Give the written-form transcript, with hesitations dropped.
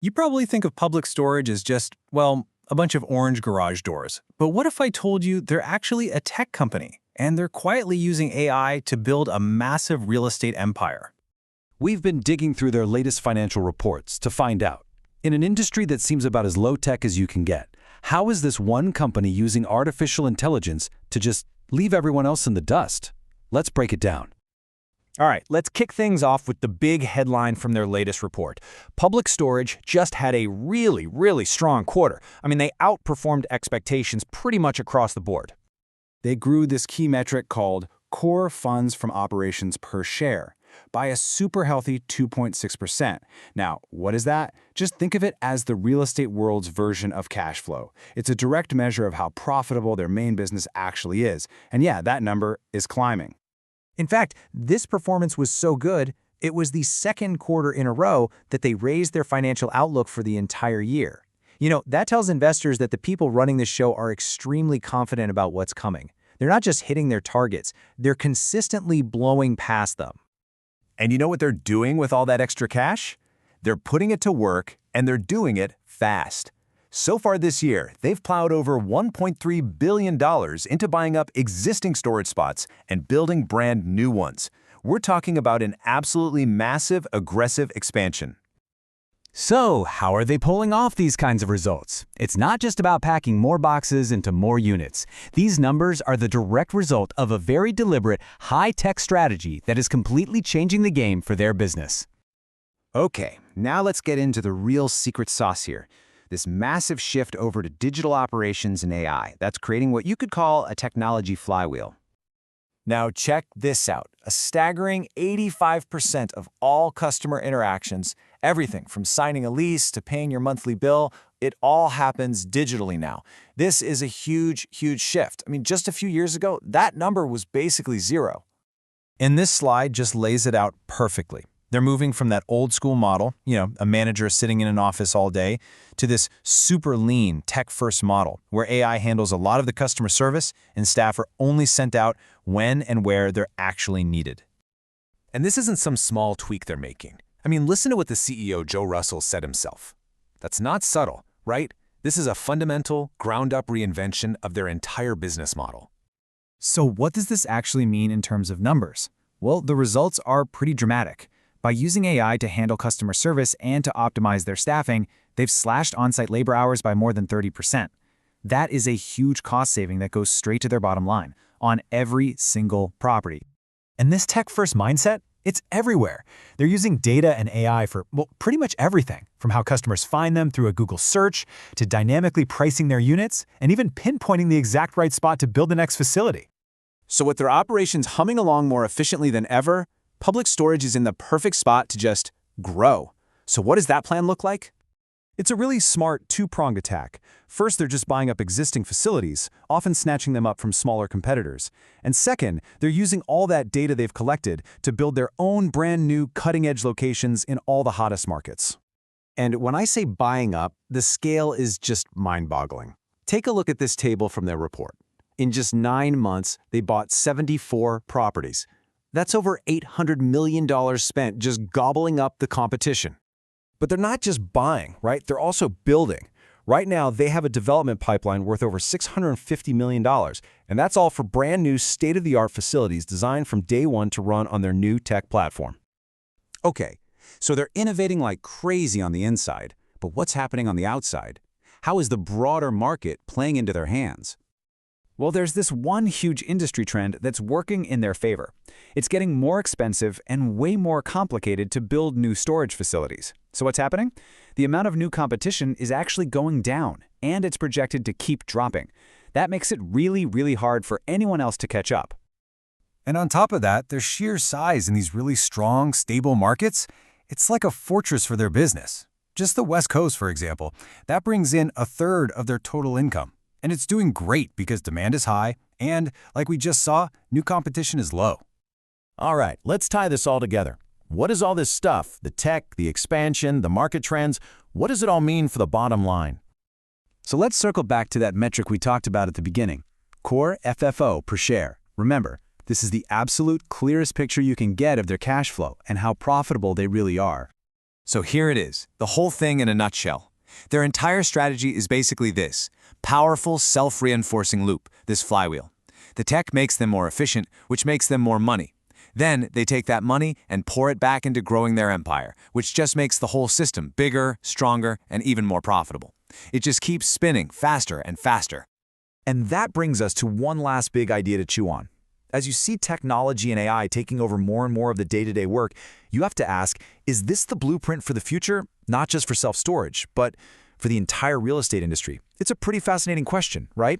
You probably think of public storage as just, well, a bunch of orange garage doors. But what if I told you they're actually a tech company, and they're quietly using AI to build a massive real estate empire? We've been digging through their latest financial reports to find out, in an industry that seems about as low-tech as you can get, how is this one company using artificial intelligence to just leave everyone else in the dust? Let's break it down. All right, let's kick things off with the big headline from their latest report. Public storage just had a really strong quarter. I mean, they outperformed expectations pretty much across the board. They grew this key metric called core funds from operations per share by a super healthy 2.6%. Now, what is that? Just think of it as the real estate world's version of cash flow. It's a direct measure of how profitable their main business actually is. And yeah, that number is climbing. In fact, this performance was so good, it was the second quarter in a row that they raised their financial outlook for the entire year. You know, that tells investors that the people running the show are extremely confident about what's coming. They're not just hitting their targets, they're consistently blowing past them. And you know what they're doing with all that extra cash? They're putting it to work, and they're doing it fast. So far this year, they've plowed over $1.3 billion into buying up existing storage spots and building brand new ones. We're talking about an absolutely massive, aggressive expansion. So, how are they pulling off these kinds of results? It's not just about packing more boxes into more units. These numbers are the direct result of a very deliberate, high-tech strategy that is completely changing the game for their business. Okay, now let's get into the real secret sauce here. This massive shift over to digital operations and AI that's creating what you could call a technology flywheel. Now check this out. A staggering 85% of all customer interactions, everything from signing a lease to paying your monthly bill, it all happens digitally now. This is a huge shift. I mean, just a few years ago, that number was basically zero. And this slide just lays it out perfectly. They're moving from that old school model, a manager sitting in an office all day, to this super lean, tech-first model where AI handles a lot of the customer service and staff are only sent out when and where they're actually needed. And this isn't some small tweak they're making. I mean, listen to what the CEO, Joe Russell, said himself. That's not subtle, right? This is a fundamental, ground-up reinvention of their entire business model. So what does this actually mean in terms of numbers? Well, the results are pretty dramatic. By using AI to handle customer service and to optimize their staffing, they've slashed on-site labor hours by more than 30%. That is a huge cost saving that goes straight to their bottom line on every single property. And this tech-first mindset, it's everywhere. They're using data and AI for, pretty much everything, from how customers find them through a Google search, to dynamically pricing their units, and even pinpointing the exact right spot to build the next facility. So with their operations humming along more efficiently than ever, Public Storage is in the perfect spot to just grow. So what does that plan look like? It's a really smart two-pronged attack. First, they're just buying up existing facilities, often snatching them up from smaller competitors. And second, they're using all that data they've collected to build their own brand new cutting-edge locations in all the hottest markets. And when I say buying up, the scale is just mind-boggling. Take a look at this table from their report. In just 9 months, they bought 74 properties. That's over $800 million spent just gobbling up the competition. But they're not just buying, right? They're also building. Right now, they have a development pipeline worth over $650 million, and that's all for brand new state-of-the-art facilities designed from day one to run on their new tech platform. Okay, so they're innovating like crazy on the inside, but what's happening on the outside? How is the broader market playing into their hands? Well, there's this one huge industry trend that's working in their favor. It's getting more expensive and way more complicated to build new storage facilities. So what's happening? The amount of new competition is actually going down, and it's projected to keep dropping. That makes it really hard for anyone else to catch up. And on top of that, their sheer size in these really strong, stable markets, it's like a fortress for their business. Just the West Coast, for example, that brings in 1/3 of their total income. And it's doing great because demand is high, and, like we just saw, new competition is low. All right, let's tie this all together. What is all this stuff, the tech, the expansion, the market trends, what does it all mean for the bottom line? So let's circle back to that metric we talked about at the beginning, core FFO per share. Remember, this is the absolute clearest picture you can get of their cash flow and how profitable they really are. So here it is, the whole thing in a nutshell. Their entire strategy is basically this: powerful, self-reinforcing loop, this flywheel. The tech makes them more efficient, which makes them more money. Then they take that money and pour it back into growing their empire, which just makes the whole system bigger, stronger, and even more profitable. It just keeps spinning faster and faster. And that brings us to one last big idea to chew on. As you see technology and AI taking over more and more of the day-to-day work, you have to ask, is this the blueprint for the future? Not just for self-storage, but for the entire real estate industry. It's a pretty fascinating question, right?